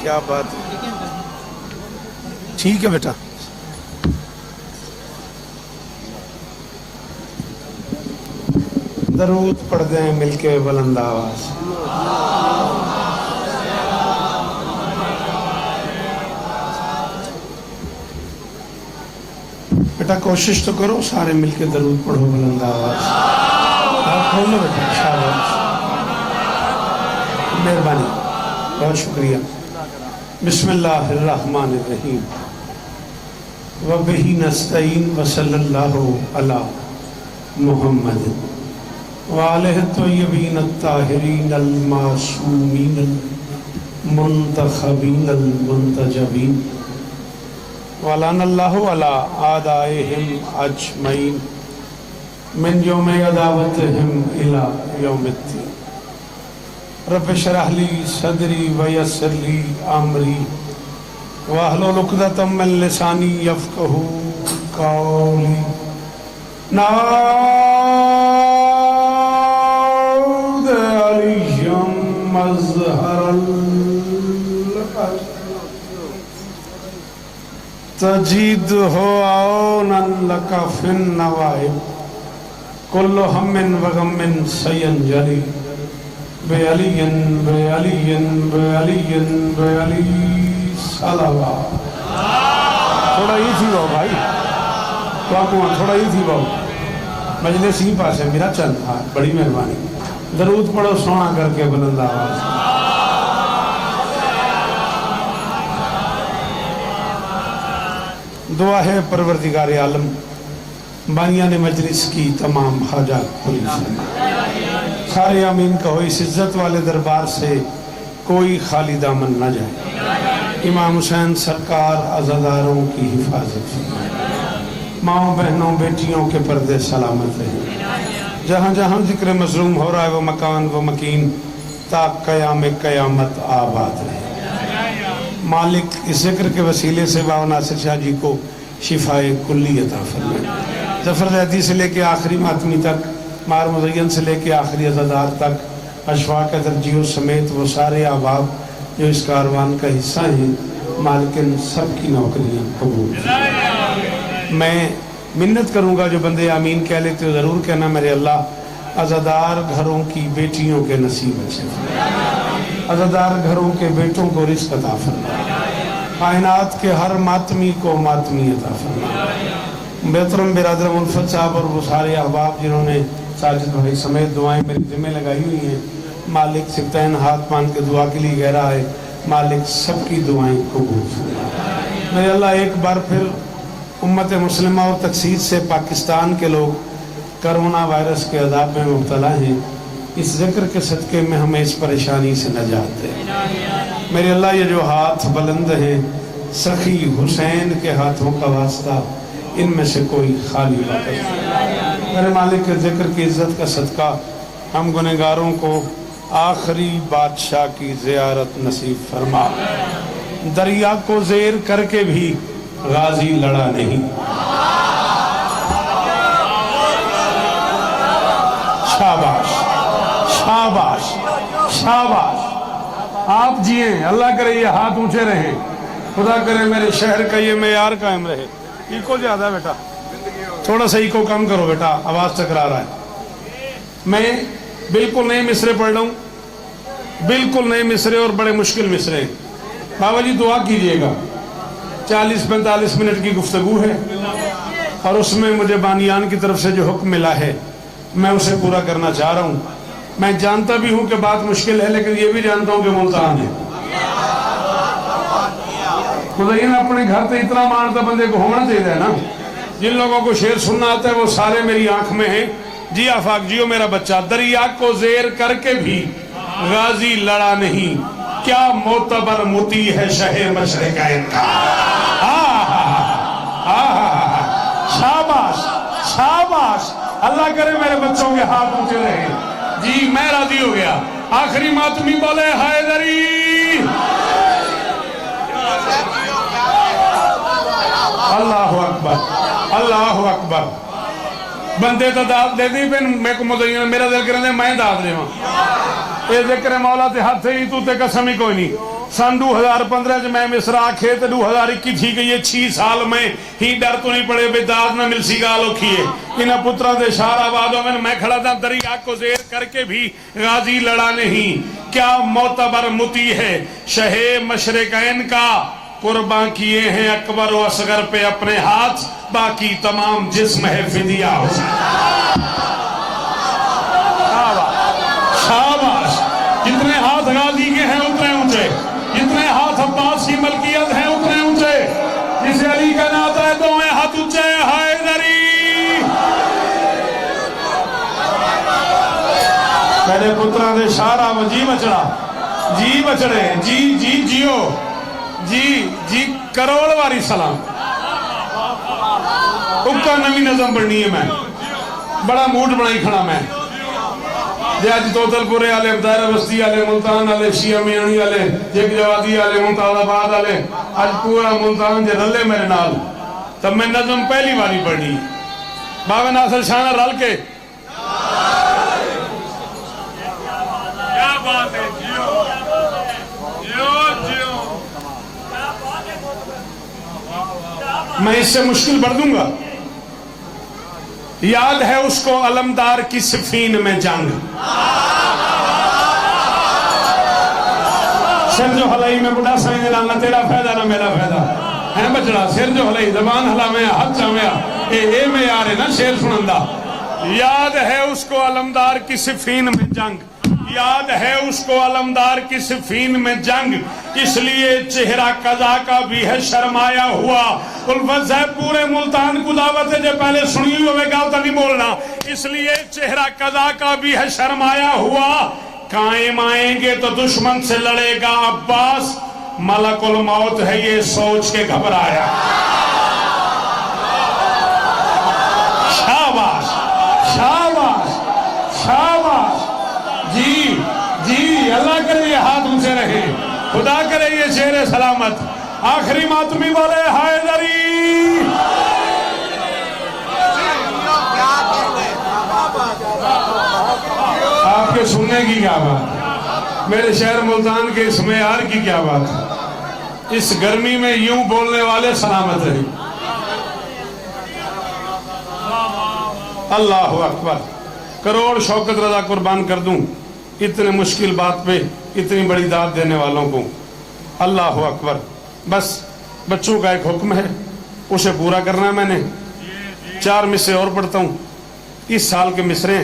क्या बात है। ठीक है बेटा। दरूद पढ़ दें मिलके बुलंद आवाज। बेटा कोशिश तो करो, सारे मिलके दरूद पढ़ो बुलंद आवाज। खोलो बेटा, शाबाश, मेहरबानी, बहुत शुक्रिया। बिस्मिल्लाहिर्रहमानिर्रहीम व बिही नस्तईन व सल्लल्लाहु अला मुहम्मद व आलिहि तय्यबीन अत्ताहिरीन अल मासूमीन अल मुंतखबीन अल मुंतजबीन व लअनल्लाहु अला आदाइहिम अजमईन मिन यौमि अदावतिहिम इला यौमिद्दीन। रब्ब इश्रह ली सदरी व यस्सिर ली अमरी वाहलुल उक़दतम मिन लिसानी यफ़क़हू क़ौली। नाऊद अलिय्यम मज़हरल तजीद हो औनन लका फिन नवाइब कुल्लु हम्मिन व गम्मिन सयंजली बेअलियन बेअलियन बेअलियन बेअली सलावा। थोड़ा ये थी बाबू भाई, थोड़ा ये थी बाबू, मजलिस ही पास है मेरा चंद। हाँ बड़ी मेहरबानी। दरूद पढ़ो सोना करके बुलंद आवाज। दुआ है परवरदिगार आलम बानियान मजलिस की तमाम हाजात पूरी फरमाए। सारे आमीन कहो। इस इज्जत वाले दरबार से कोई खाली दामन न जाए। इमाम हुसैन सरकार अज़ादारों की हिफाजत फरमाए। माओ बहनों बेटियों के पर्दे सलामत रहे। जहाँ जहाँ जिक्र मजलूम हो रहा है वो मकान वो मकीन ता क़याम क़यामत आबाद रहे। मालिक इस जिक्र के वसीले से बाबा नासिर शाह जी को शिफाए कुल्ली अता फरमाए। जफर ज़ैदी से लेके आखिरी मातमी तक, मार मुज़य्यन से लेके आखिरी अज़ादार तक, अशफाक़ तरजीह समेत वो सारे अहबाब जो इस कारवान का हिस्सा हैं, मालिकिन सब की नौकरियाँ कबूल। मैं मिन्नत करूँगा जो बंदे आमीन कह लेते हो ज़रूर कहना मेरे अल्लाह अज़ादार घरों की बेटियों के नसीब अच्छे, अज़ादार घरों के बेटों को रिज़्क़ अता फरमाए। कायनात के हर मातमी को मातमी अता फरमाए। बेहतरम बिरादर उल्फत साहब और वो सारे अहबाब जिन्होंने साजिद भाई समेत दुआएं मेरी ज़िम्मे लगाई हुई हैं, मालिक सिफ्तैन हाथ मान के दुआ के लिए कह रहा है, मालिक सबकी दुआएं कबूल फरमाए। मेरे अल्लाह एक बार फिर उम्मत मुस्लिमा और तकसीद से पाकिस्तान के लोग कोरोना वायरस के अज़ाब में मुब्तला हैं, इस जिक्र के सदक़े में हमें इस परेशानी से नजात दे। मेरे अल्लाह ये जो हाथ बुलंद हैं सखी हुसैन के हाथों का वास्ता, इनमें से कोई खाली वाक़ई मेरे मालिक के जिक्र की इज्जत का सदका हम गुनहगारों को आखिरी बादशाह की ज़ियारत नसीब फरमा। दरिया को ज़ेर करके भी गाजी लड़ा नहीं। शाबाश शाबाश शाबाश। आप जिए, अल्लाह करे ये हाथ ऊंचे रहे, खुदा करे मेरे शहर का ये मेयार कायम रहे। इको ज्यादा बेटा, थोड़ा सा इको कम करो बेटा, आवाज टकरा रहा है। मैं बिल्कुल नए मिसरे पढ़ रहा हूँ, बिल्कुल नए मिसरे और बड़े मुश्किल मिसरे। बाबा जी दुआ कीजिएगा। 40-45 मिनट की गुफ्तगू है और उसमें मुझे बानियान की तरफ से जो हुक्म मिला है मैं उसे पूरा करना चाह रहा हूँ। मैं जानता भी हूँ कि बात मुश्किल है, लेकिन ये भी जानता हूँ कि मुल्तान है। खुदाइन अपने घर पे इतना मानता बंदे को होना चाहिए ना। जिन लोगों को शेर सुनना आता है वो सारे मेरी आंख में हैं। जी आफाक जियो मेरा बच्चा। दरिया को ज़ेर करके भी गाजी लड़ा नहीं, क्या मोतबर मोती है शहे मशरिक़ैन का। शाबाश शाबाश। अल्लाह करे मेरे बच्चों के हाथ ऊंचे रहे। जी मैं राजी हो गया। आखिरी मातमी बोले हैदरी। अल्लाह अकबर अल्लाह अकबर। बंदे तो दाद दे दी फिर मेरे को मुदय्यन मेरा दिल करे मैं दाद देवा ये जिक्र मौला ते हाथ ही तू ते कसम ही कोई नहीं। सन 2015 च मैं मिसरा आखे तो 2021 थी गई है 6 साल में ही डर तो नहीं पड़े बेदाद ना मिल सी गाल औखी है इन पुत्रों के शाराबादों में मैं खड़ा था दरिया को जेर करके भी गाजी लड़ा नहीं क्या मोतबर मुती है शहे मशरकैन का कुर्बान किए हैं अकबर व असगर पे अपने हाथ बाकी तमाम जिस्म है फिदिया हो। शाबाश जितने हाथ गाजी के हैं उतने ऊंचे जितने हाथ अब्बास की मलकियत है उतने ऊंचे जिसे अली का नाता है तो मैं हाथ ऊंचे हैदरी मेरे पुत्रा दे शारा में जी बचड़े जी जी जियो जी जी करोड़ वारी सलाम उक्का नवी नजम बननी है मैं बड़ा मूड बनाई खड़ा मैं जे अज तोतलपुरे वाले दायरा बस्ती वाले मुल्तान वाले शिया मियानी वाले जेक जवादी वाले मुमताजाबाद वाले अज पूरा मुल्तान जे रले मेरे नाल तब मैं नजम पहली बारी पढ़ी बाबा नासिर शाह रल के क्या बात है जियो जियो जियो मैं इससे मुश्किल बढ़ दूंगा याद है उसको अलमदार की सिफीन में जंग सिर जो हलाई में बुढ़ा साईं ना तेरा फायदा ना मेरा फायदा है बचड़ा सिर जो हलाई जबान हलावे हाथ चावे ए में यार है ना शेर सुनंदा याद है उसको अलमदार की सिफीन में जंग याद है उसको अलमदार की सिफीन में जंग इसलिए चेहरा कजा का भी है शर्माया हुआ उल्फत है पूरे मुल्तान को दावत है जो पहले सुनी हुई गाल तो नहीं बोलना इसलिए चेहरा कजा का भी है शर्माया हुआ कायम आएंगे तो दुश्मन से लड़ेगा अब्बास मलकुल मौत है ये सोच के घबराया। शाबाश शाबाश शाबाश जी जी अल्लाह करे ये हाथ ऊंचे रहे खुदा करे ये शेर सलामत आखिरी मातमी बोले हैदरी आपके सुनने की क्या बात मेरे शहर मुल्तान के इस मेयार की क्या बात इस गर्मी में यूं बोलने वाले सलामत रहे। अल्लाह अकबर करोड़ शौकत रजा कुर्बान कर दूं इतने मुश्किल बात पे इतनी बड़ी दाद देने वालों को। अल्लाह अकबर बस बच्चों का एक हुक्म है उसे पूरा करना है मैंने 4 मिसरे और पढ़ता हूं इस साल के मिसरे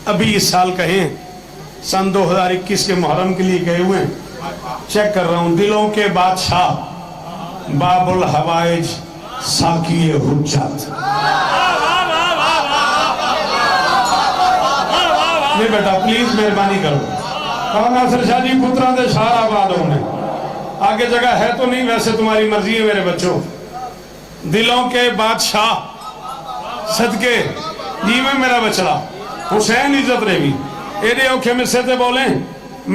अभी इस साल कहे सन 2021 के मुहर्रम के लिए गए हुए चेक कर रहा हूं दिलों के बादशाह बाबुल हवाइज साकिए हुज्जत नहीं बेटा प्लीज मेहरबानी करो कौन नासिर शाह जी पुत्रा दे शाराबाद होने आगे जगह है तो नहीं वैसे तुम्हारी मर्जी है मेरे बच्चों दिलों के बादशाह सदके जी में मेरा बचड़ा हुसैन इज्जत रहेगी एडे औखे मिस्से ते बोले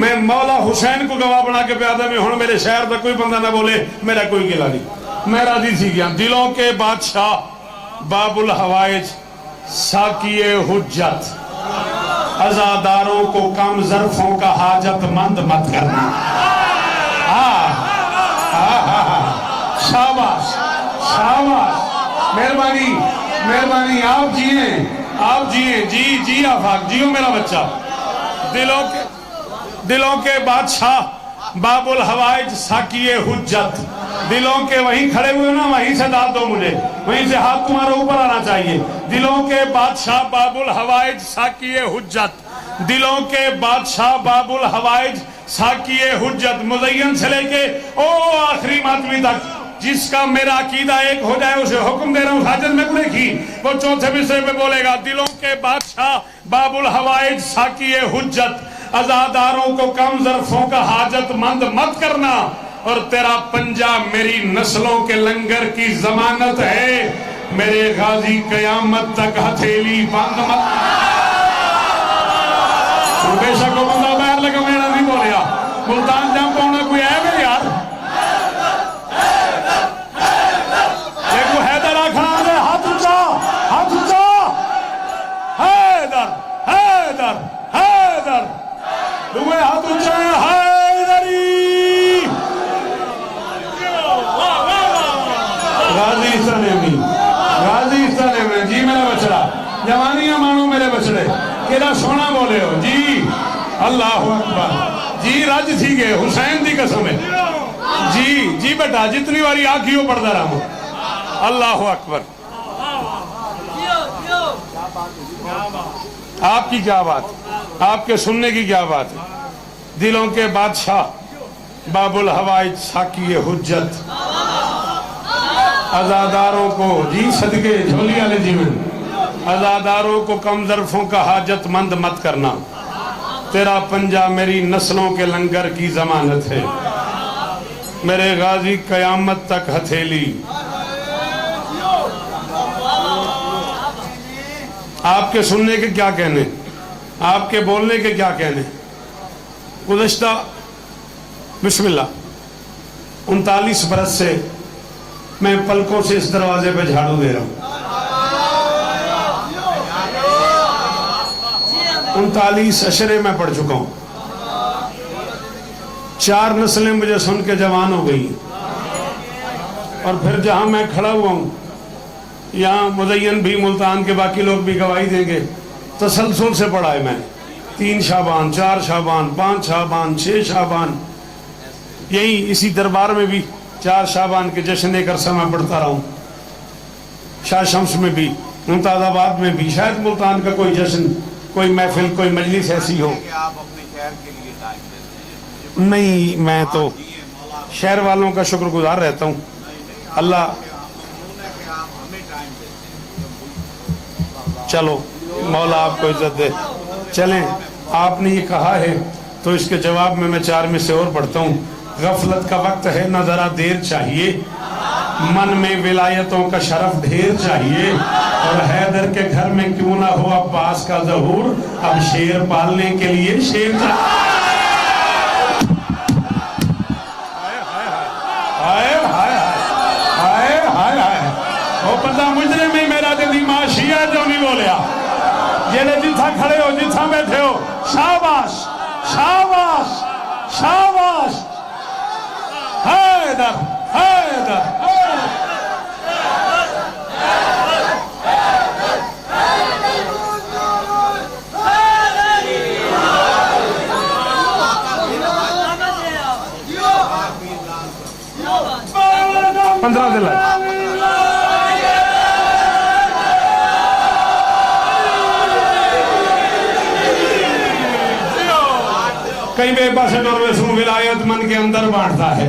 मैं मौला हुसैन को गवाह बना के प्यादा में हूं मेरे शहर का कोई बंदा ना बोले मेरा कोई गिला नहीं मैं राजी थी गया। दिलों के बादशाह बाबुल हवाइज साकिए हुज्जत अजादारों को कम ज़र्फों का हाजतमंद मत करना। शाबाश शाबाश मेहरबानी मेहरबानी आप जिए जी जी आफाक जियो मेरा बच्चा। दिलों के बादशाह बाबुल हवाइज साकिए हुज्जत दिलों के वहीं खड़े हुए ना वहीं से दाद दो मुझे वहीं से हाथ तुम्हारे ऊपर आना चाहिए। दिलों के बादशाह बाबुल हवाइज साकिए हुज्जत दिलों के बादशाह बाबुल हवाइज साकिए हुज्जत मुज़य्यन से लेके ओ आखिरी मातमी तक जिसका मेरा अकीदा एक हो जाए उसे हुक्म दे रहा हूँ हाजत में देखी वो चौथे मिसरे में बोलेगा दिलों के बादशाह बाबुल हवाइज साकिए हुज्जत अजादारों को कम ज़र्फों का हाजतमंद मत करना और तेरा पंजा मेरी नस्लों के लंगर की जमानत है मेरे गाजी कयामत तक हथेली बंद मत। बेशक को बंदा बैर लगा मेरा नहीं बोलिया मुल्तान जम पाना कोई है मेरे यार देखो हैदर आखना हाथ ऊंचा अल्लाह अकबर जी रज थी गए हुसैन दी कसम है जी जी बेटा जितनी बारी आखियो पढ़ता रहा हूं अल्लाह अकबर आपकी क्या बात आपके सुनने की क्या बात है दिलों के बादशाह बाबुल हवाइज साकी हुज्जत अजादारों को जी सदके झोली वाले जीवन अजादारों को कम ज़र्फ़ों का हाजतमंद मत करना तेरा पंजा मेरी नस्लों के लंगर की जमानत है मेरे गाजी कयामत तक हथेली। आपके सुनने के क्या कहने आपके बोलने के क्या कहने गुज़श्ता बिस्मिल्लाह 39 बरस से मैं पलकों से इस दरवाजे पे झाड़ू दे रहा हूं 39 अशरे में पढ़ चुका हूं 4 नस्लें मुझे सुन के जवान हो गई और फिर जहां मैं खड़ा हुआ हूं यहाँ मुज़य्यन भी मुल्तान के बाकी लोग भी गवाही देंगे तसलसल से पढ़ा है मैंने 3 शाबान 4 शाबान 5 शाबान 6 शाबान यही इसी दरबार में भी 4 शाबान के जश्न एक अरसा में पढ़ता रहा हूँ शाह शम्स में भी मुमताज़ाबाद में भी शायद मुल्तान का कोई जश्न कोई महफिल कोई मजलिस ऐसी हो नहीं मैं तो शहर वालों का शुक्रगुजार रहता हूँ अल्लाह चलो मौला आपको इज्जत दे चलें आपने ये कहा है तो इसके जवाब में मैं 4 में से और पढ़ता हूँ गफलत का वक्त है न जरा देर चाहिए मन में विलायतों का शरफ ढेर चाहिए और हैदर के घर में क्यों ना हो अब्बास का ज़हूर अब शेर पालने के लिए शेर वो बंदा मुजरे में मेरा दिमाग शिया जो नहीं बोलिया जेने जिथा खड़े हो जिथा बैठे हो शाबाश शाबाश शाबाश हैदर हैदर पंद्रह दिन कई बेबाशर विलायत मन के अंदर बांटता है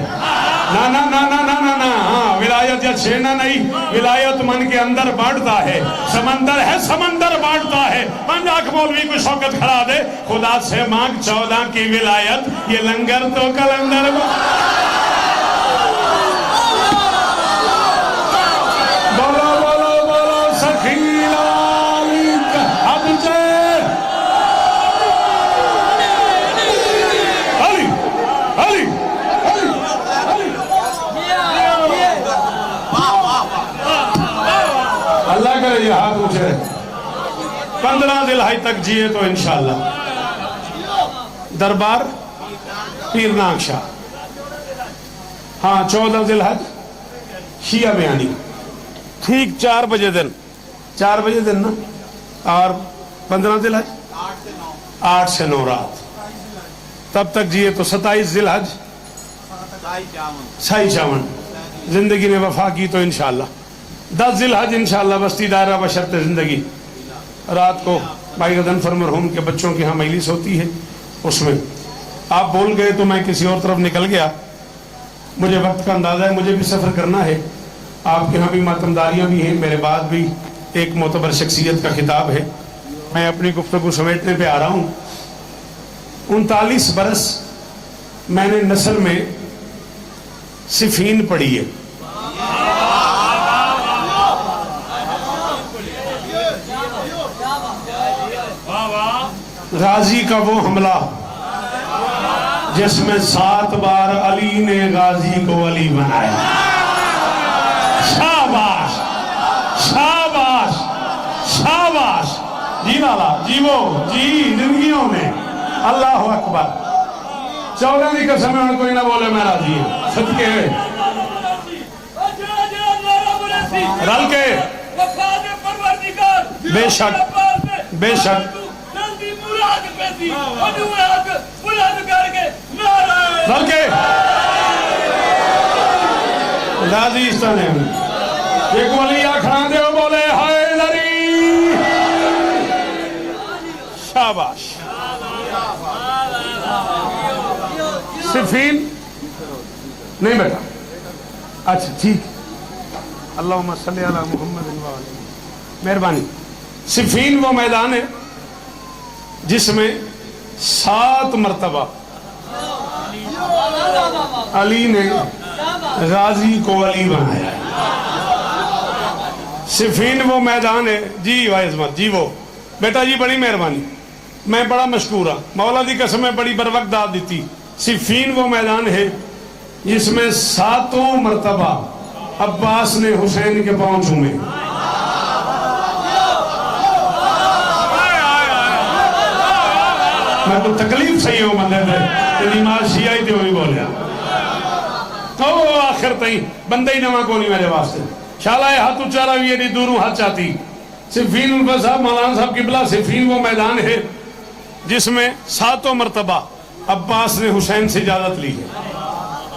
ना ना ना ना ना ना ना हाँ विलायत या छेना नहीं विलायत मन के अंदर बांटता है समंदर बांटता है पंजाब मौलवी को शौकत खड़ा दे खुदा से मांग 14 की विलायत ये लंगर तो कलंदर बोलो बोलो बोलो सखीला अल्लाह करे ये हाथ उठे 15 दिलहज तक जिए तो इंशाअल्लाह दरबार पीरनाग शाह हाँ 14 दिलहज शिया बयानी ठीक 4 बजे दिन ना और 15 दिलहज 8 से 9 रात तब तक जिए तो 27 दिलहज साई चावन जिंदगी ने वफा की तो इंशाअल्लाह 10 जिलहज इंशाअल्लाह बस्ती दायरा बशर्त जिंदगी रात को भाई गदनफर मरहूम के बच्चों की यहाँ मजलिस होती है उसमें आप बोल गए तो मैं किसी और तरफ निकल गया मुझे वक्त का अंदाजा है मुझे भी सफ़र करना है आपके यहाँ भी मातमदारियाँ भी हैं मेरे बाद भी एक मोतबर शख्सियत का खिताब है मैं अपनी गुफ्तगू समेटने पे आ रहा हूँ 39 बरस मैंने नस्ल में सिफीन पढ़ी है गाजी का वो हमला जिसमें 7 बार अली ने गाजी को अली बनाया शाबाश शाबाश शाबाश जी लाला जीवो जी जिंदगियों में अल्लाह अकबर 14 की कसम में कोई ना बोले मैं राजी हूं सदके रल के बेशक बेशक बल्कि राजी इस तरह एक वली खड़ा दे बोले हैदरी शाबाश। सिफीन नहीं बेटा, अच्छा ठीक, अल्लाहुम्मा सल्ली अला मुहम्मद व आले, मेहरबानी। सिफीन वो मैदान है जिसमें 7 मरतबा अली ने गाजी को अली बनाया है। सिफीन वो मैदान है जी वाइजमत जी, वो बेटा जी बड़ी मेहरबानी, मैं बड़ा मशकूर हाँ, मौला दी कसम में बड़ी बर वक्त दाद दी। सिफीन वो मैदान है जिसमें 7 मरतबा अब्बास ने हुसैन के पांव चूमे। मैं तो तकलीफ सही हूं बंदे तेरी मां शियाई ते हुई बोलिया तो आखिर तई बंदे ही नवा को नहीं मेरे वास्ते शाला हाथ उचारा भी एडी दूरों हाथ चाहती। सिफीन साहब मौलाना साहब किबला, सिफीन वो मैदान है जिसमें 7 मरतबा अब्बास ने हुसैन से इजाजत ली है।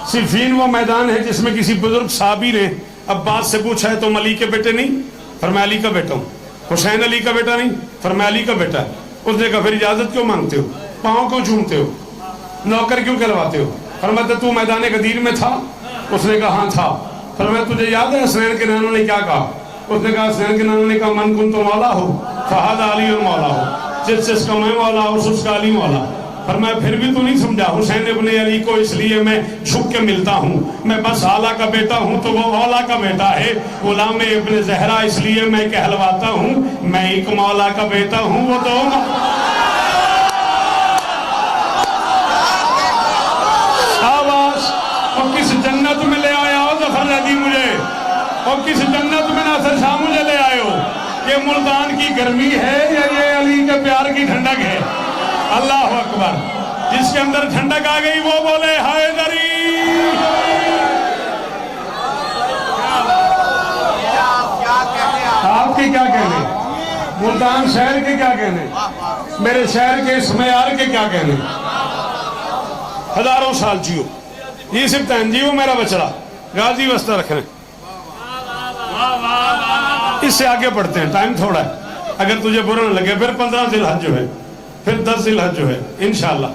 सिफीन वो मैदान है जिसमें किसी बुजुर्ग साहबी ने अब्बास से पूछा है तुम अली के बेटे नहीं, फरमाया अली का बेटा हूं। हुसैन अली का बेटा नहीं, फरमाया अली का बेटा है। उसने कहा फिर इजाजत क्यों मांगते हो, पाँव क्यों चूमते हो, नौकर क्यों कहलवाते हो? फरमाया तू मैदान गदीर में था? उसने कहा हाँ था। फरमाया तुझे याद है हसनैन के नानों ने क्या कहा? उसने कहा हसनैन के नानों ने कहा मन कुन तो मौला हो फहादा अली और मौला हो, जिसका मैं मौला हो उसका अली मौला। फरमाया फिर भी तू नहीं समझा, हुसैन इब्ने अली को इसलिए मैं झुक के मिलता हूँ, मैं बस आला का बेटा हूँ तो वो औला का बेटा है। गुलाम इब्ने ज़हरा इसलिए मैं कहलवाता हूँ, मैं एक मौला का बेटा हूँ वो तो शाबाश। और किस जन्नत में ले आया हो जफर रदी मुझे, और किस जन्नत में नासिर शाह मुझे ले आए हो? ये मुल्तान की गर्मी है या ये अली के प्यार की ठंडक है? अल्लाह अकबर। जिसके अंदर ठंडक आ गई वो बोले हैदरी। आपके क्या कहने, मुल्तान शहर के क्या कहने, मेरे शहर के इसमयार के क्या कहने? हजारों साल जियो, ये सिर्फ जियो मेरा बचड़ा गाजी वस्ता रखने। इससे आगे बढ़ते हैं, टाइम थोड़ा है, अगर तुझे बुरा न लगे। फिर 15 जिलहज जो है, फिर 10 जिलहज जो है, इंशाअल्लाह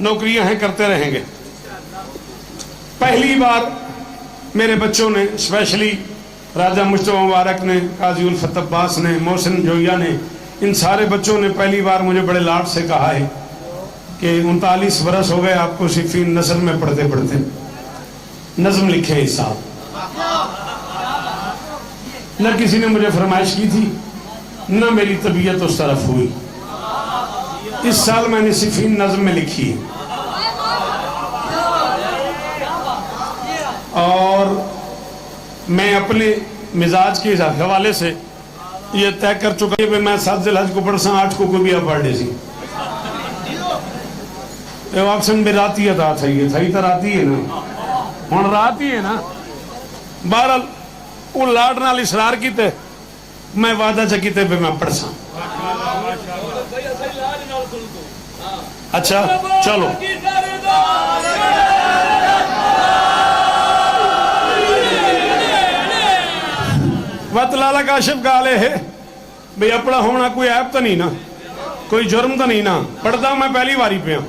नौकरियां हैं, करते रहेंगे। पहली बार मेरे बच्चों ने, स्पेशली राजा मुश्तबा मुबारक ने, काजी उल्फत अब्बास ने, मोहसिन जोया ने, इन सारे बच्चों ने पहली बार मुझे बड़े लाड से कहा है कि 39 बरस हो गए आपको सिफीन नस्ल में पढ़ते पढ़ते, नज्म लिखे इस साल। न किसी ने मुझे फरमाइश की थी, न मेरी तबीयत उस तरफ हुई। इस साल मैंने सिफीन नज्म में लिखी है और मैं अपने मिजाज के हवाले से ये तय कर चुका है कि मैं 7 जिलहज को पढ़ सा, 8 को भी पढ़ ले सी ऑप्शन में रात ही अदा थी तो रात ही है ना, हुण रात ही है ना। बहरहाल वो लाड नाल इसरार किते, मैं वादा च किते भी मैं पढ़ सा। अच्छा चलो वत लाला काशिफ गाले है भाई अपना होना कोई ऐप तो नहीं ना, कोई जुर्म तो नहीं ना। पढ़ता मैं पहली बारी पिया,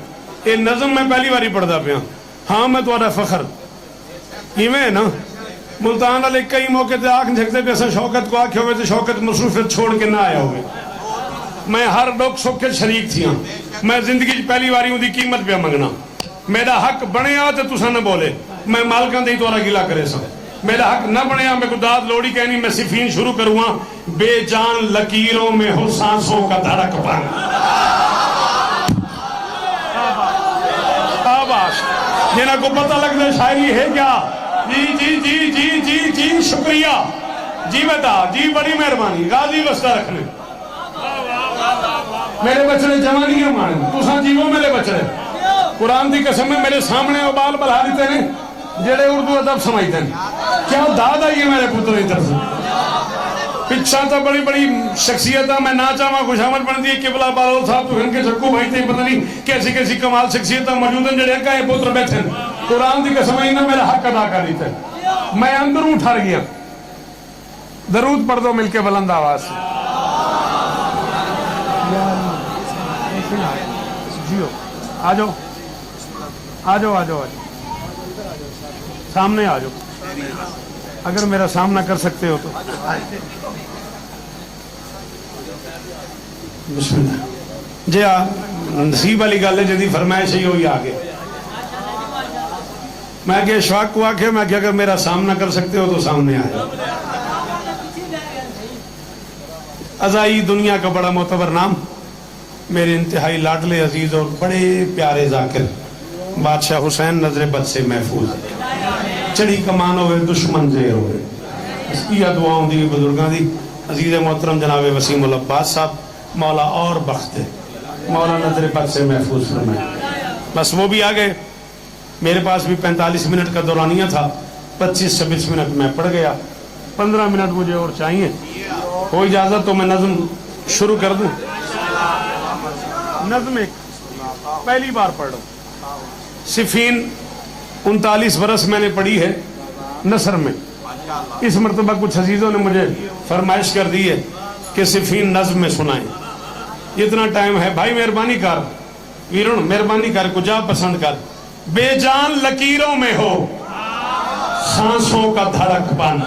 ये नज़म मैं पहली बारी पढ़ता पिया। हाँ मैं तुम्हारा फखर इवें है ना, मुल्तान वाले कई मौके ते आख झकते पे शौकत को आखे हुए तो शौकत मसरूफियत छोड़ के ना आया हुए। मैं हर दुख सुख के शरीक थी, मैं जिंदगी पहली बारी उनकी कीमत पे मंगना। मेरा हक बनया तो तुसा न बोले, मैं मालकां दे तोरा गिला करे सा। मेरा हक न बनया मैं कोई दाद लोड़ी कहनी, मैं सिफीन शुरू करूँगा। बेजान लकीरों में हो सांसों का धड़कपन। जिन्हें को पता लगता है शायरी है क्या? जी जी जी जी जी जी शुक्रिया जी बेटा जी, बड़ी मेहरबानी। गाजी वस्ता रखने मेरे बच्चे जवानियां माने, तुसा जीवो मेरे बच्चे। कुरान की कसम में मेरे सामने उबाल बला देते हैं जेड़े उर्दू अदब समझते हैं। क्या दाद आई है मेरे पुत्र की तरफ। पिछा तो बड़ी बड़ी शख्सियत मैं ना चाहवा खुशामद बन दी किबला बालो साहब तो इनके चक्कू भाई थे पता नहीं कैसी कैसी कमाल शख्सियत मौजूद हैं जड़े का पुत्र बैठे कुरान की कसम ना मेरा हक अदा कर दी थे मैं अंदरों ठर गया दरूद पढ़ दो मिलके बुलंद आवाज से जियो आ जाओ आ जाओ आ जाओ सामने आ जाओ अगर मेरा सामना कर सकते हो तो जी हाँ नसीब वाली गल है जी फरमाइश ही हुई आगे मैं क्या शौक को आखे मैं क्या अगर मेरा सामना कर सकते हो तो सामने आ जाओ अजाई दुनिया का बड़ा मोतबर नाम मेरे इंतहाई लाडले अजीज और बड़े प्यारे जाकिर बादशाह हुसैन नजर बद से महफूज चढ़ी कमान हो दुश्मन जेर हो इसकी दुआओं दी बुजुर्गों की अजीज मोहतरम जनाब वसीम उल अब्बास साहब मौला और बख्त मौला नजर बद से महफूज फरमाए बस वो भी आ गए मेरे पास भी 45 मिनट का दौरानिया था 25-26 मिनट मैं पढ़ गया 15 मिनट मुझे और चाहिए हो इजाजत तो मैं नज्म शुरू कर दूं नज्म एक पहली बार पढ़ रहा हूं सिफीन 39 बरस मैंने पढ़ी है नसर में इस मरतबा कुछ अजीजों ने मुझे फरमाइश कर दी है कि सिफीन नज्म में सुनाए इतना टाइम है भाई मेहरबानी कर वीरुण मेहरबानी कर कुछ जा पसंद कर बेजान लकीरों में हो सांसों का धड़कपन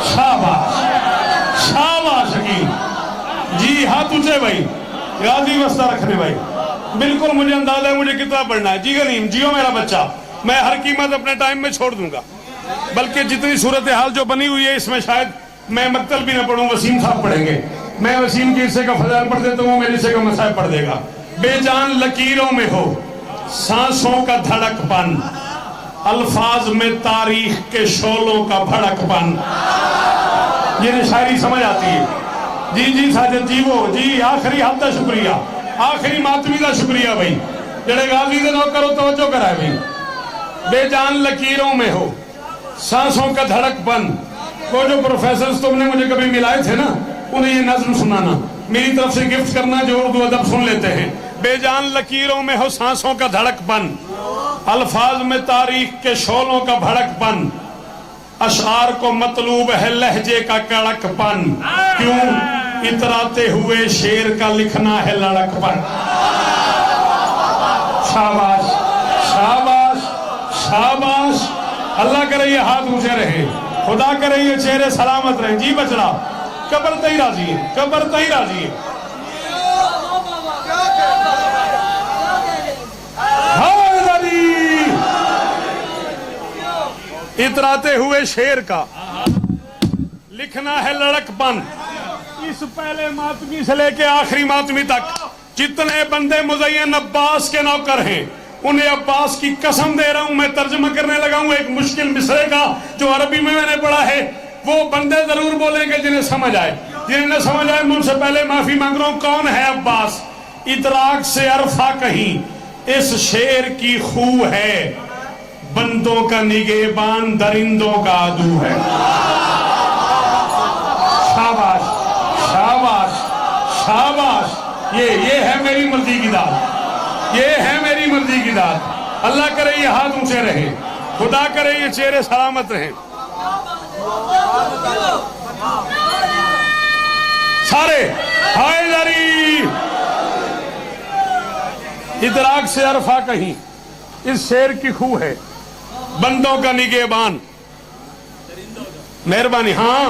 शाबाश शाबाश जी हाँ तुझे भाई गाजी वस्ता रखने भाई बिल्कुल मुझे अंदाजा है मुझे कितना पढ़ना है जी गनीम जियो मेरा बच्चा मैं हर कीमत अपने टाइम में छोड़ दूंगा बल्कि जितनी सूरत हाल जो बनी हुई है इसमें शायद मैं मक्तल भी ना पढ़ूं वसीम साहब पढ़ेंगे मैं वसीम के हिस्से का फजाइल पढ़ देता हूँ मेरे हिस्से का मसाइब पढ़ देगा बेजान लकीरों में हो सांसों का धड़कपन अल्फाज में तारीख के शोलों का भड़कपन ये शायरी समझ आती है जी जी साजिद जी वो जी आखिरी हद का शुक्रिया आखिरी मातमी का शुक्रिया भाई जड़े गाजी दे नौ करो तवज्जो कराए भाई बेजान लकीरों में हो सांसों का धड़कपन वो जो प्रोफेसर तुमने मुझे कभी मिलाए थे ना उन्हें ये नज्म सुनाना मेरी तरफ से गिफ्ट करना जो उर्दू अदब सुन लेते हैं बेजान लकीरों में हो सांसों का धड़कपन अल्फाज में तारीख के शोलों का भड़कपन अशार को मतलूब है लहजे का कड़कपन क्यों इतराते हुए शेर का लिखना है लड़कपन शाबाश शाबाश शाबाश अल्लाह करे ये हाथ ऊंचे रहे खुदा करे ये चेहरे सलामत रहे जी बचड़ा कबर तई राजी है कबर तई राजी है इतराते हुए शेर का लिखना है लड़कपन इस पहले मातमी से लेके आखिरी मातमी तक जितने बंदे मुज़य्यन अब्बास के नौकर हैं उन्हें अब्बास की कसम दे रहा हूं मैं तर्जुमा करने लगा हूं एक मुश्किल मिसरे का जो अरबी में मैंने पढ़ा है वो बंदे जरूर बोलेंगे जिन्हें समझ आए जिन्हें न समझ आए मैं उनसे पहले माफी मांग रहा हूं कौन है अब्बास इतराक से अरफा कहीं इस शेर की खू है बंदों का निगेबान दरिंदों का आदू है शाबाश शाबाश शाबाश ये है मेरी मर्जी की दात ये है मेरी मर्जी की दात अल्लाह करे ये हाथ ऊंचे रहे खुदा करे ये चेहरे सलामत रहे सारे हाय जारी इदराक से अरफा कहीं इस शेर की खू है बंदों का निगेबान मेहरबानी हाँ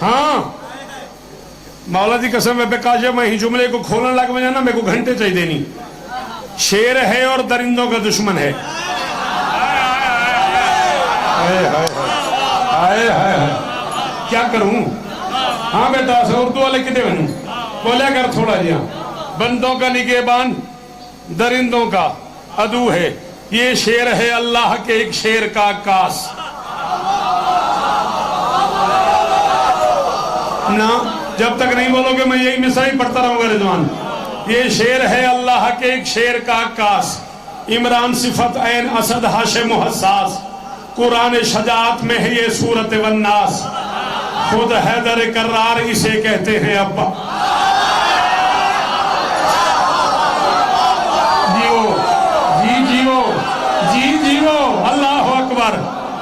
हाँ मौला की कसम है बेकाश मैं ही जुमले को खोलने लग में ना मेरे को घंटे चाहिए देनी शेर है और दरिंदों का दुश्मन है हाय हाय क्या करूं हाँ बेटा उर्दू वाले कितने बनूं बोलिया कर थोड़ा जिया बंदों का निगेबान दरिंदों का अदू है ये शेर है अल्लाह के एक शेर का आकाश ना जब तक नहीं बोलोगे मैं यही मिसरा ही पढ़ता रहूंगा रिजवान ये शेर है अल्लाह के एक शेर का आकाश इमरान सिफत ऐन असद हाशिम हसास कुरान शजात में है ये सूरत वन्नास। खुद हैदर कर्रार इसे कहते हैं अब्बा। जियो जी, जियो जी, जियो। अल्लाह अकबर।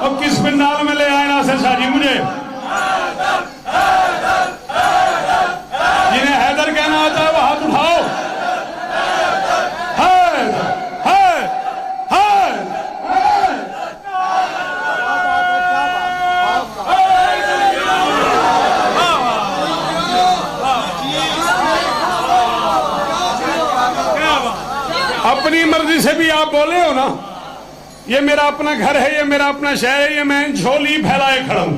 और किस पिंडाल में ले आए नासिर शाह जी मुझे? जिन्हें हैदर कहना आता है वो हाथ उठाओ। अपनी मर्जी से भी आप बोले हो ना, ये मेरा अपना घर है, ये मेरा अपना शहर है, ये मैं झोली फैलाए खड़ा हूं।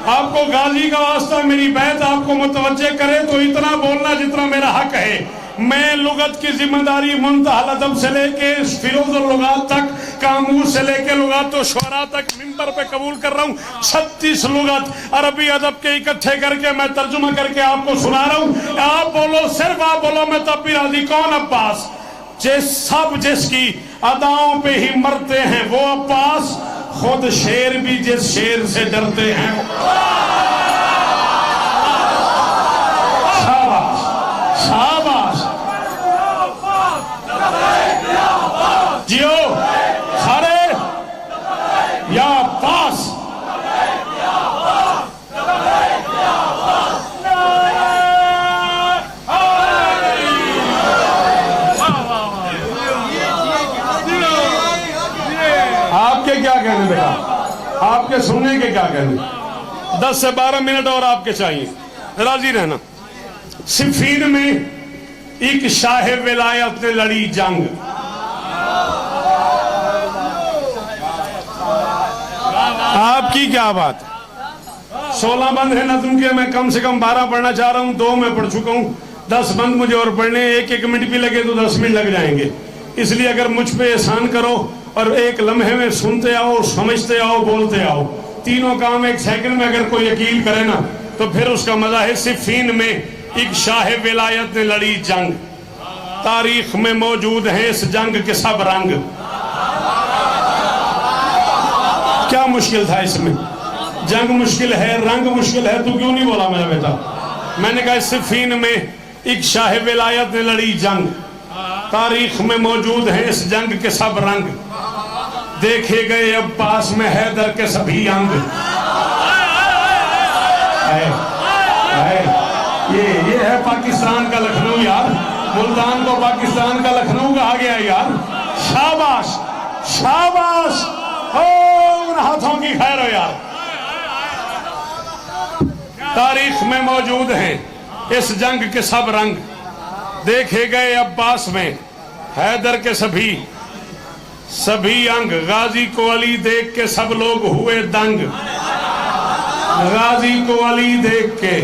आपको गाजी का वास्ता मेरी बैत आपको मुतवज्जे करे तो इतना बोलना जितना मेरा हक है। मैं लुगत की जिम्मेदारी मुंतहल अदब से लेके फिरोजुल लुगात तक, कामूस से लेके लुगात तो शुअरा तक मिंबर पे कबूल कर रहा हूँ। 36 लुगत अरबी अदब के इकट्ठे करके मैं तर्जुमा करके आपको सुना रहा हूँ। आप बोलो, सिर्फ आप बोलो, मैं तब भी राजी। कौन अब्बास? सब जिसकी अदाओं पे ही मरते हैं वो अब्बास। खुद शेर भी जिस शेर से डरते हैं। शाबाश शाबाश। जियो खरे या अब्बास। आपके क्या कहने बेटा? आपके सुनने के क्या कहने? 10 से 12 मिनट और आपके चाहिए, राजी रहना। सिफीन में एक शाह विलायत ने लड़ी जंग। आपकी क्या बात? 16 बंद है नज़्म के, मैं कम से कम 12 पढ़ना चाह रहा हूं। 2 मैं पढ़ चुका हूं, 10 बंद मुझे और पढ़ने। एक मिनट भी लगे तो 10 मिनट लग जाएंगे। इसलिए अगर मुझ पे एहसान करो और एक लम्हे में सुनते आओ, समझते आओ, बोलते आओ, तीनों काम एक सेकंड में अगर कोई यकीन करे ना तो फिर उसका मजा है। सिफीन में एक शाह विलायत ने लड़ी जंग। तारीख में मौजूद है इस जंग के सब रंग। क्या मुश्किल था इसमें? जंग मुश्किल है, रंग मुश्किल है, तू क्यों नहीं बोला मेरा बेटा? मैंने कहा सिफीन में एक शाह विलायत ने लड़ी जंग। तारीख में मौजूद है इस जंग के सब रंग। देखे गए अब्बास में हैदर के सभी अंग। ये है पाकिस्तान का लखनऊ यार। मुल्तान को पाकिस्तान का लखनऊ कहा गया यार। शाबाश शाबाश। हो उन हाथों की खैर हो यार। तारीख में मौजूद हैं इस जंग के सब रंग। देखे गए अब्बास में हैदर के सभी अंग। गाजी को अली देख के सब लोग हुए दंग। गाजी को अली देख के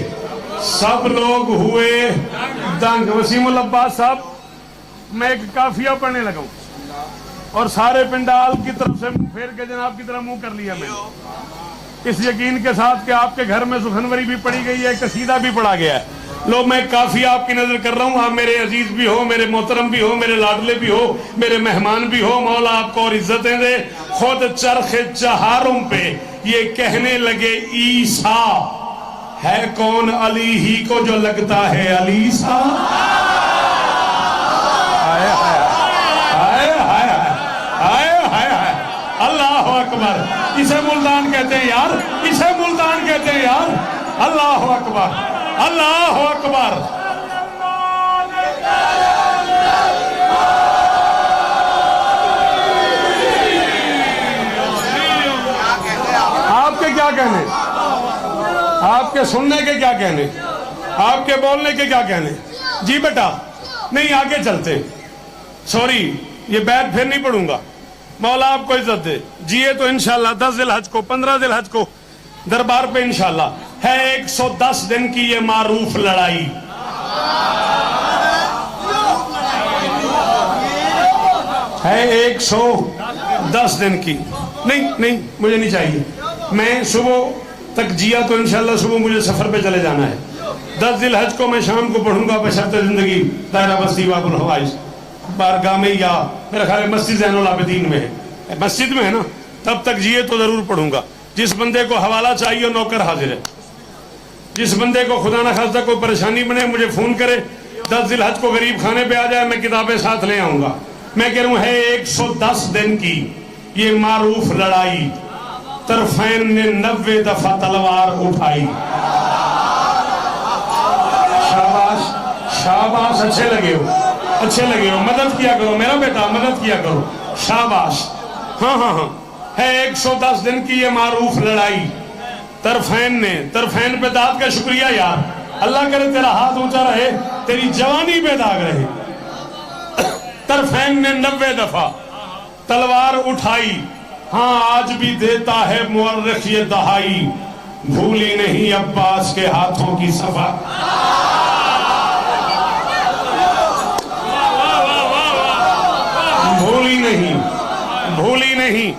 सब लोग हुए दंग। वसीमुल अब्बास साहब, मैं एक काफिया पढ़ने लगा और सारे पिंडाल की तरफ से मुंह फेर के जनाब की तरफ मुंह कर लिया मैंने, इस यकीन के साथ कि आपके घर में सुखनवरी भी पढ़ी गई है, कसीदा भी पढ़ा गया है। लो, मैं काफी आपकी नजर कर रहा हूँ। आप मेरे अजीज भी हो, मेरे मोहतरम भी हो, मेरे लाडले भी हो, मेरे मेहमान भी हो। मौला आपको और इज्जतें दे। खुद चरखे चहारों पे ये कहने लगे ईसा है कौन अली ही को जो लगता है अली सा। हाय हाय हाय हाय हाय हाय हाय। अल्लाह अकबर। इसे मुल्तान कहते हैं यार, इसे मुल्तान कहते हैं यार। अल्लाह अकबर अल्लाह अकबर। आपके क्या कहने? आपके सुनने के क्या कहने? आपके बोलने के क्या कहने? जी बेटा, नहीं आगे चलते। सॉरी, ये बैठ फिर नहीं पढ़ूंगा। मौला आपको इज्जत दे। जिए तो इंशाल्लाह 10 ज़िलहज को, 15 ज़िलहज को दरबार पे इंशाल्लाह है 110 दिन की ये मारूफ लड़ाई। है 110 दिन की। नहीं, मुझे नहीं चाहिए। मैं सुबह तक जिया तो इंशाल्लाह सुबह मुझे सफर पे चले जाना है। 10 ज़िलहज को मैं शाम को पढ़ूंगा बशर्ते जिंदगी दायरा बस्ती बाबुल हवाइज बारगाह में, या मेरा ख्याल है मस्जिद ज़ैनुल आबिदीन में है, मस्जिद में है ना, तब तक जिए तो जरूर पढ़ूंगा। जिस बंदे को हवाला चाहिए नौकर हाजिर है। जिस बंदे को खुदा ना खास्ता कोई परेशानी बने मुझे फोन करे, 10 जिलहज को गरीब खाने पे आ जाए, मैं किताबें साथ ले आऊंगा। मैं कह रहा हूं है 110 दिन की ये मारूफ लड़ाई, तरफैन ने 90 दफा तलवार उठाई। शाबाश शाबाश, अच्छे लगे हो, अच्छे लगे हो, मदद किया करो मेरा बेटा, मदद किया करो, शाबाश। हाँ हाँ हाँ, है 110 दिन की ये मारूफ लड़ाई, तरफैन पे दाद का शुक्रिया यार। अल्लाह करे तेरा हाथ ऊंचा रहे, तेरी जवानी पे दाग रहे। तरफैन ने 90 दफा तलवार उठाई, हाँ आज भी देता है मुअर्रिख ये दहाई, भूली नहीं अब्बास के हाथों की सफा। भूली नहीं भूली नहीं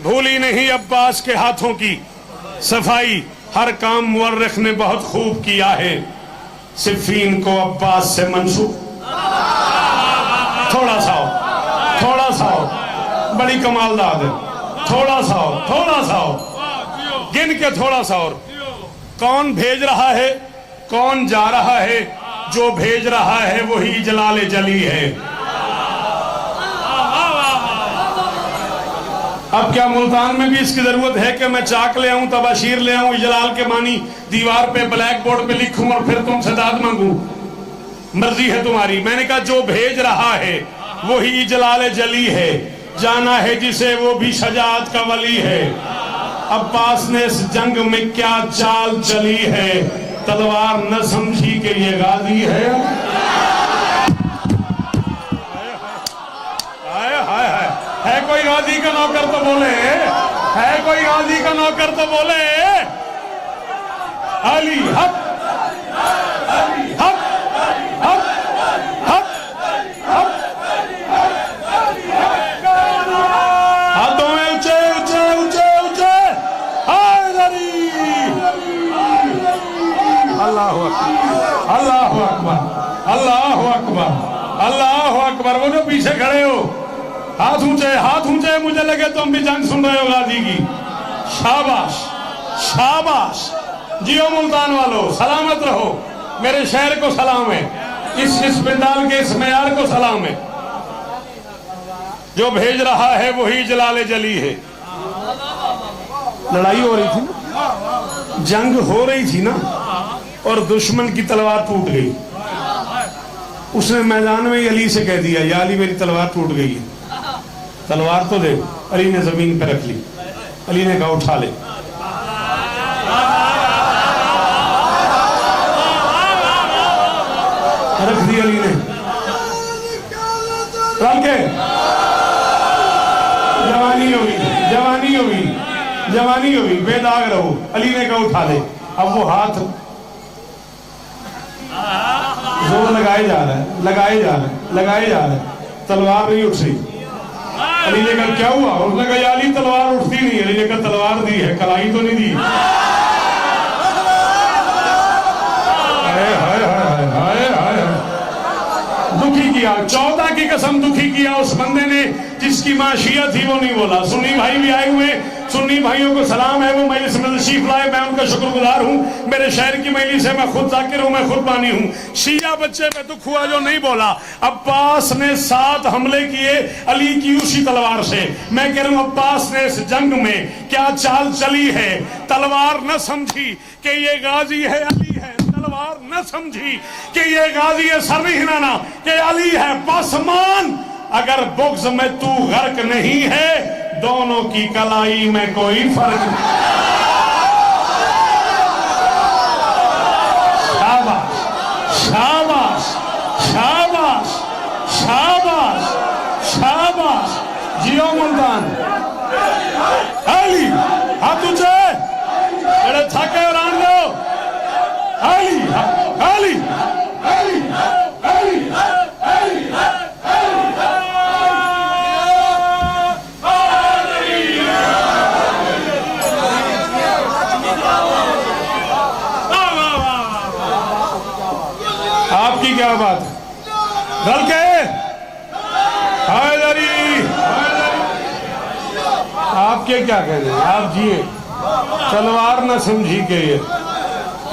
भूली नहीं अब्बास के हाथों की सफाई, हर काम मुअर्रिख ने बहुत खूब किया है, सिफ़ीन को अब्बास से मंसूब। थोड़ा सा हो, बड़ी कमालदार है, थोड़ा सा हो, गिन के थोड़ा सा और। कौन भेज रहा है, कौन जा रहा है, जो भेज रहा है वही जलाले जली है। अब क्या मुल्तान में भी इसकी जरूरत है कि मैं चाक ले आऊं, तबाशीर ले आऊं, इजलाल के मानी दीवार पे ब्लैक बोर्ड पे लिखूं और फिर तुमसे दाद मांगू? मर्जी है तुम्हारी। मैंने कहा जो भेज रहा है वही जलाले जली है, जाना है जिसे वो भी शजाअत का वली है। अब्बास ने इस जंग में क्या चाल चली है, तलवार न समझी कि ये गाजी है। है कोई गाजी का नौकर तो बोले, है कोई गाजी का नौकर तो बोले। अली हक हक हक हक हक, हाथों में ऊंचे ऊंचे ऊंचे ऊंचे, हैदरी। अल्लाहु अकबर अल्लाहु अकबर अल्लाहु अकबर अल्लाहु अकबर। वो जो पीछे खड़े हो, हाथ ऊंचे, मुझे लगे तुम भी जंग सुन रहे हो गाजी की। शाबाश शाबाश, जियो मुल्तान वालों, सलामत रहो, मेरे शहर को सलाम है, इस पिंडाल के इस मयार को सलाम है। जो भेज रहा है वही जलाले जली है। लड़ाई हो रही थी ना, जंग हो रही थी ना, और दुश्मन की तलवार टूट गई। उसने मैदान में अली से कह दिया, या अली मेरी तलवार टूट गई है, तलवार तो दे। अली ने जमीन पर रख ली। अली ने कहा उठा ले। रख दी अली ने, रख के जवानी होगी, बेदाग रहो। अली ने कहा उठा ले। अब वो हाथ जोर लगाए जा रहा है, तलवार नहीं उठ रही। अली ने कहा क्या हुआ? उसने कहा अली तलवार उठती नहीं। अली ने कहा तलवार दी है, कलाई तो नहीं दी। दुखी किया, 14 की कसम दुखी किया उस बंदे ने जिसकी माशिया थी वो नहीं बोला। सुन्नी भाई भी आए हुए, सुन्नी भाइयों को सलाम है, वो मजलिस में तशरीफ लाए, मैं उनका शुक्रगुजार हूँ। मेरे शहर की मजलिस है, मैं खुद जाकिर हूँ, मैं खुद बानी हूँ। शिया बच्चे पे दुख हुआ जो नहीं बोला। अब्बास ने 7 हमले किए अली की उसी तलवार से। मैं कह रहा हूँ अब्बास ने इस जंग में क्या चाल चली है, तलवार न समझी कि ये गाजी है, अली है, तलवार न समझी कि ये गाजी है, सर नहीं हिलाना कि अली है। बस मान, अगर बुग़्ज़ में तू गर्क नहीं है, दोनों की कलाई में कोई फर्क नहीं। शाबाश शाबाश शाबाश शाबाश शाबाश, जियो मुल्तान। अली हाथ ऊंचे, बड़े थके और आन लो। अली अली अली अली अली। आपकी क्या बात है? रल के हैदरी आपके क्या कहने हैं, आप जिए, तलवार ना समझी के ये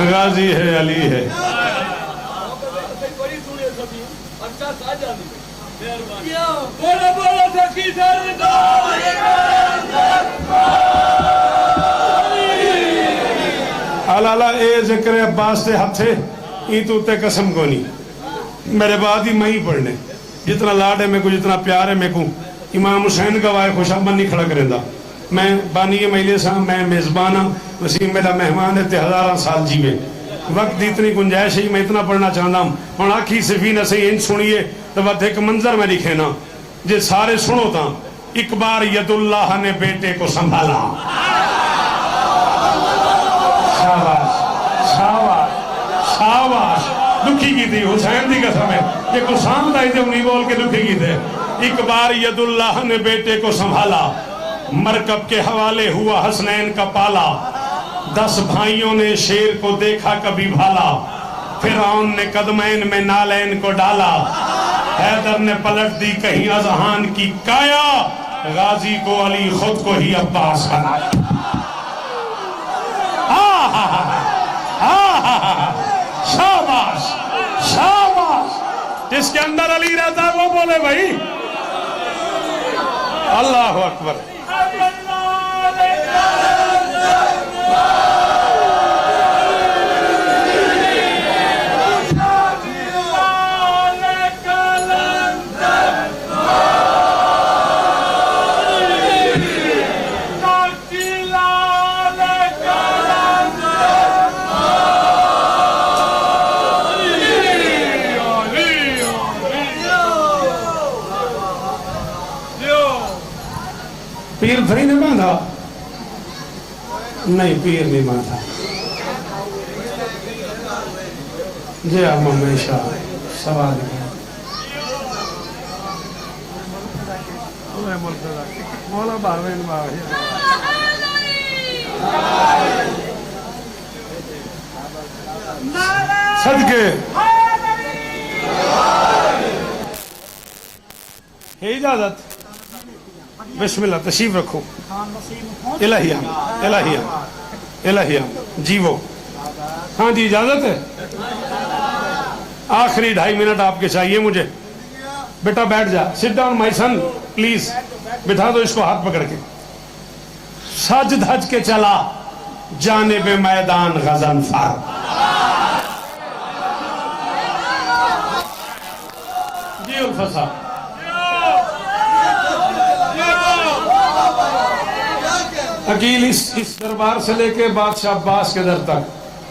गाजी है, अली है। अला ए जिक्र अब्बास से हथे ई तू ते कसम को नहीं, मेरे बाद ही मैं ही पढ़ने, जितना लाड है मेरे को, जितना प्यार है मेरे को। इमाम हुसैन का वाय खुशामद नहीं खड़ा करेंदा। मैं बानी के मैले सा, मैं मेजबान हाँ, वसीम मेरा मेहमान है, ते हज़ारा साल जीवे। वक्त की इतनी गुंजाइश है, मैं इतना पढ़ना चाहता हूँ। हम आखी सिफी न सही इंज सुनिए तो वह एक मंजर में लिखे ना, जे सारे सुनो था। एक बार यदुल्लाह ने बेटे को संभाला, शाबाश शाबाश शाबाश, दुखी की थी हुसैन की कसम है, ये कुछ शाम था इसे नहीं बोल के दुखी की थे। एक बार यदुल्लाह ने बेटे को संभाला, मरकब के हवाले हुआ हसनैन का पाला। 10 भाइयों ने शेर को देखा कभी भाला, फिरौन ने कदमैन में नालैन को डाला। हैदर ने पलट दी कहीं अजहान की काया, गाजी को अली खुद को ही अब्बास बनाया। शाबाश शाबाश, जिसके अंदर अली रहता है वो बोले भाई अल्लाह अकबर। पीर थई ने बांधा नहीं, पीर नहीं बांधा। जे हम हमेशा सवाल सदके है इजाजत। बिस्मिल्लाह, तशरीफ रखो। इलाहिया इलाहिया इलाहिया जीवो। हाँ जी, इजाजत है। आखिरी 2.5 मिनट आपके चाहिए मुझे। बेटा बैठ जा, sit down my son please, बिठा दो इसको हाथ पकड़ के। सज धज के चला जाने बे मैदान गजनफर। जी उल्फा, अकील इस दरबार से लेके बादशाह अब्बास के दर तक,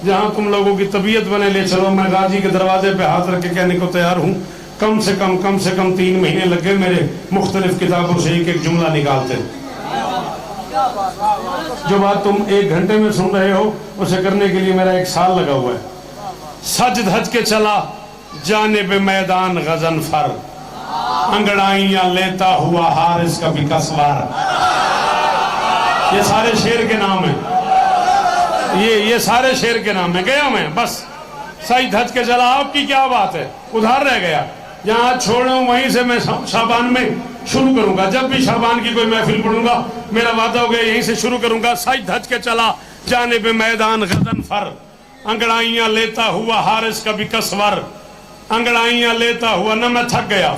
जहां तुम लोगों की तबीयत बने ले चलो। मैं गाजी के दरवाजे पे हाथ रख के कहने को तैयार हूं। कम से कम 3 महीने लगे मेरे मुख्तलिफ किताबों से एक जुमला निकालते। जो बात तुम 1 घंटे में सुन रहे हो उसे करने के लिए मेरा 1 साल लगा हुआ है। सज धज के चला जाने पे मैदान गजनफर, अंगड़ाइयां लेता हुआ हारिस का बिकसवार। ये सारे शेर के नाम है, ये सारे शेर के नाम है। गया मैं बस सही धज के चला। आपकी क्या बात है, उधार रह गया। जहां छोड़ रहा हूं वहीं से मैं शाबान में शुरू करूंगा। जब भी शाबान की कोई महफिल पढ़ूंगा मेरा वादा हो गया यहीं से शुरू करूंगा। सही धज के चला जाने पे मैदान गजनफर, अंगड़ाइयां लेता हुआ हारिस का बिकसवर। अंगड़ाइयां लेता हुआ, न मैं थक गया,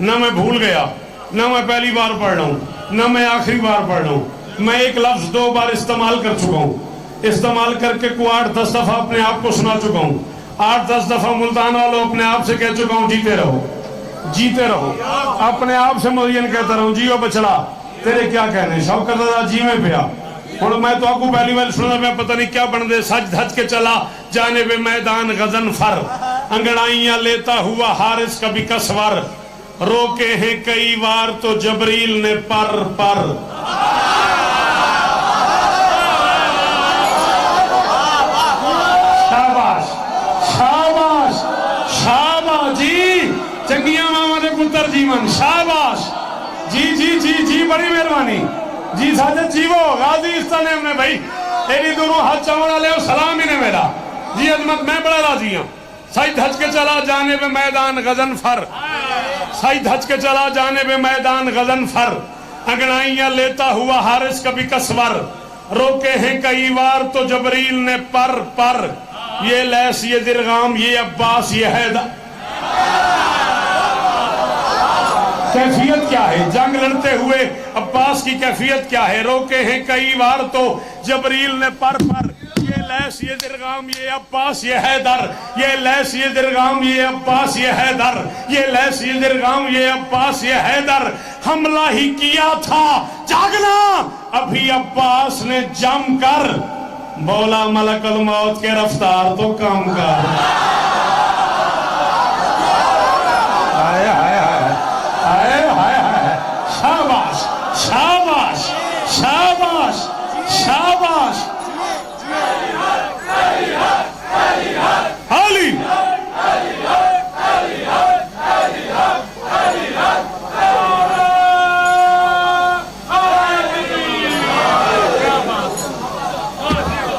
न मैं भूल गया, न मैं पहली बार पढ़ रहा हूं, न मैं आखिरी बार पढ़ रहा हूं। मैं एक लफ्ज 2 बार इस्तेमाल कर चुका हूँ। इस्तेमाल करके को 8-10 दफा अपने आप को सुना चुका हूँ। 8-10 दफा मुल्तान वालों अपने आप से कह चुका हूँ जीते रहो, जीते रहो। अपने आप से मुझे कहता रहूं जियो बचड़ा, तेरे क्या कहने। शौकत दादा जी में पिया हूँ। मैं तो आपको पहली बार सुना, मैं पता नहीं क्या बन दे। सज धज के चला जाने बे मैदान गजनफर, अंगड़ाइयां लेता हुआ हारिस का बिकसवर। रोके हैं कई बार तो जबरील ने पर चंगिया मामा ने पुत्र जीवन। शाबाश जी जी जी जी, बड़ी मेहरबानी जी। साजद जीवो गाजी इस्ताने हमने भाई तेरी दोनों हाथ चावल वाले सलाम ही ने मेरा जी। अजमत मैं बड़ा राजी हूँ। सही धज के चला जाने पे मैदान गजनफर, सही धज के चला जाने पे मैदान गजनफर। अंगड़ाइयां लेता हुआ हारिस कभी कसवर, रोके हैं कई बार तो जबरील ने पर ये लैस ये दिरगाम ये अब्बास ये हैदर। कैफियत क्या है जंग लड़ते हुए अब्बास की कैफियत क्या है? रोके हैं कई बार तो जबरील ने पर ये लैस ये दिरगाम ये अब्बास ये हैदर, ये लैस ये दिरगाम ये अब्बास ये हैदर, ये लैस ये दिरगाम ये अब्बास ये हैदर। हमला ही किया था जागना अभी अब्बास ने जम कर, बोला मलकुल मौत के रफ्तार तो कम कर। हाय हाय हाय हाय हाय हाय, शाबाश शाबाश शाबाश शाबाश। हाली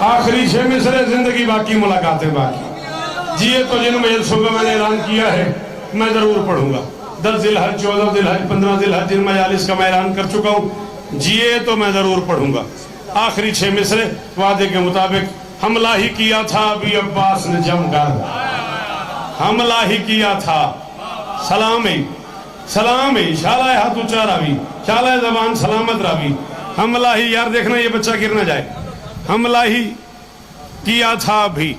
आखिरी 6 मिसरे जिंदगी बाकी मुलाकातें बाकी। जिए तो जिन मजलिसों का मैंने ऐलान किया है मैं जरूर पढ़ूंगा। 10 जिलहज 14 जिलहज 15 जिलहज जिन मजालिस का मैं ऐलान कर चुका हूँ, जिए तो मैं जरूर पढ़ूंगा। आखिरी 6 मिसरे वादे के मुताबिक हमला ही किया था अभी अब्बास ने जमकर, हमला ही किया था। सलामी शाला हाथ ऊंचा रावी, शाला जबान सलामत रावी। हमला ही, यार देखना ये बच्चा गिर ना जाए। हमला ही किया था अभी,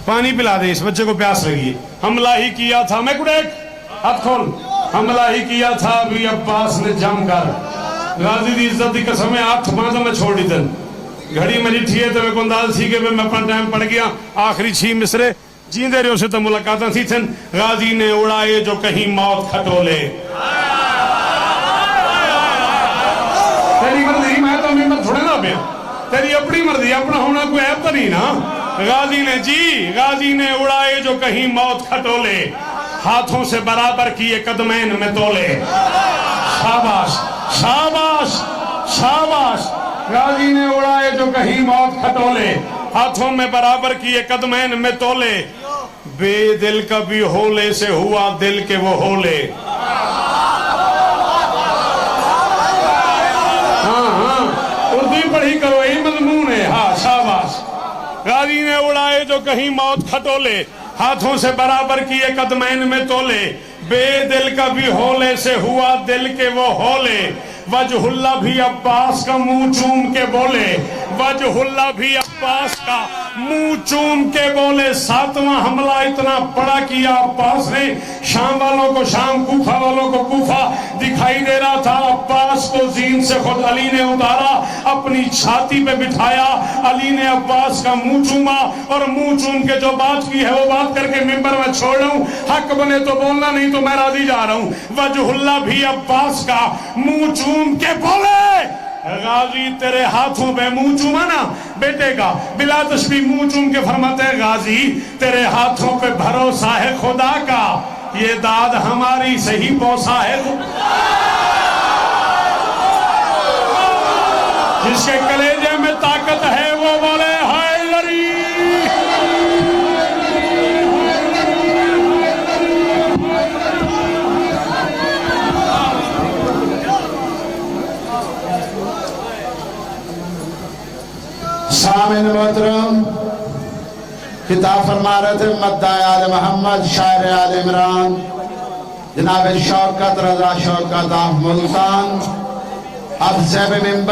पानी पिला दे इस बच्चे को प्यास लगी है। हमला ही किया था, मैं कुड़ेक हाथ खोल। हमला ही किया था अभी अब्बास ने जमकर, गाजी दी इज्जत की कसम है 8 बांधा मैं छोड़ दी तन घड़ी मेरी थी तो मैं को अंदाज थी कि मैं अपना टाइम पड़ गया। आखिरी 6 मिसरे जींदे रहो से तो मुलाकात थी थन। गाजी ने उड़ाए जो कहीं मौत खटोले, तेरी मर्जी मैं तो मैं थोड़े ना पे, तेरी अपनी मर्जी, अपना होना कोई ऐप तो नहीं ना। गाजी ने उड़ाए जो कहीं मौत खटोले, हाथों से बराबर किए कदमैन में तोले। शाबाश शाबाश शाबाश। गाजी ने उड़ाए जो कहीं मौत खटोले, हाथों में बराबर किए कदमैन में तोले। बेदिल कभी होले से हुआ दिल के वो होले। हाँ उर्दू पढ़ी करो यही मजमून है। हाँ शाबाश। गाजी ने उड़ाए जो कहीं मौत खटोले, हाथों से बराबर किए कदमैन में तोले। बेदिल कभी होले से हुआ दिल के वो होले। वजहुल्ला भी अब्बास का मुंह चूम के बोले, वजहुल्ला भी अब्बास का मुंह चूम के बोले। 7वां हमला इतना बड़ा किया अब्बास ने, शाम वालों को शाम, कूफा वालों को कूफा दिखाई दे रहा था। अब्बास को जीन से खुद अली ने उतारा, अपनी छाती पे बिठाया। अली ने अब्बास का मुंह चूमा और मुंह चूम के जो बात की है वो बात करके मिंबर में छोड़ रहा हूं। हक बने तो बोलना, नहीं तो मैं राजी जा रहा हूं। वजहुल्ला भी अब्बास का मुंह चूम के बोले, गाजी तेरे हाथों पे मुंह चूमा ना बेटे का, बिला तशबीह मुंह चूम के फरमाते हैं गाजी तेरे हाथों पे भरोसा है खुदा का, ये दाद हमारी सही पौसा है। जिसके कलेजे में ताकत है वो बोले हैदरी। सामिन मोहतरम, किताब फरमा रहे थे मद्दाए आले मोहम्मद शायर आले इमरान जनाब शौकत रजा शौकत मुल्तान अब ज़ैब मिंबर